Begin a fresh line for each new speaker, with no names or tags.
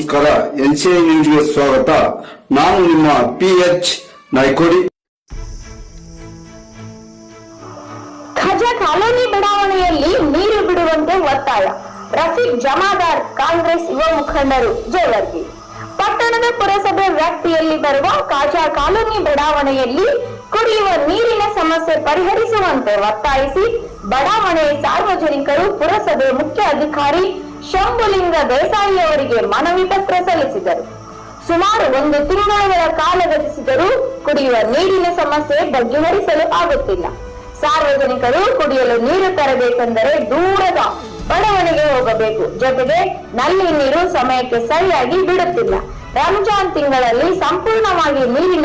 ನಮಸ್ಕಾರ. NCI ನ್ಯೂಸ್ಗೆ ಸ್ವಾಗತ. ನಾನು ನಿಮ್ಮ PH ನಾಯ್ಕೋಡಿ.
ಖಜಾ ಕಾಲೋನಿ ಬಡಾವಣೆಯಲ್ಲಿ ನೀರು ಬಿಡುವಂತೆ ಒತ್ತಾಯ. ರಫೀಕ್ ಜಮಾದಾರ್ ಕಾಂಗ್ರೆಸ್ ಯುವ ಮುಖಂಡರು ಜೇವರ್ಗಿ. ಪಟ್ಟಣದ ಪುರಸಭೆ ವ್ಯಾಪ್ತಿಯಲ್ಲಿ ಬರುವ ಖಜಾ ಕಾಲೋನಿ ಬಡಾವಣೆಯಲ್ಲಿ ಕುಡಿಯುವ ನೀರಿನ ಸಮಸ್ಯೆ ಪರಿಹರಿಸುವಂತೆ ಒತ್ತಾಯಿಸಿ ಬಡಾವಣೆಯ ಸಾರ್ವಜನಿಕರು ಪುರಸಭೆ ಮುಖ್ಯ ಅಧಿಕಾರಿ ಶಂಭುಲಿಂಗ ದೇಸಾಯಿ ಅವರಿಗೆ ಮನವಿ ಪತ್ರ ಸಲ್ಲಿಸಿದರು. ಸುಮಾರು 1 ತಿಂಗಳ ಕಾಲ ಗತಿಸಿದರೂ ಕುಡಿಯುವ ನೀರಿನ ಸಮಸ್ಯೆ ಬಗೆಹರಿಸಲು ಆಗುತ್ತಿಲ್ಲ. ಸಾರ್ವಜನಿಕರು ಕುಡಿಯಲು ನೀರು ತರಬೇಕೆಂದರೆ ದೂರದ ಬಡಾವಣೆಗೆ ಹೋಗಬೇಕು. ಜೊತೆಗೆ ನಲ್ಲಿ ನೀರು ಸಮಯಕ್ಕೆ ಸರಿಯಾಗಿ ಬಿಡುತ್ತಿಲ್ಲ. ರಂಜಾನ್ ತಿಂಗಳಲ್ಲಿ ಸಂಪೂರ್ಣವಾಗಿ ನೀರಿನ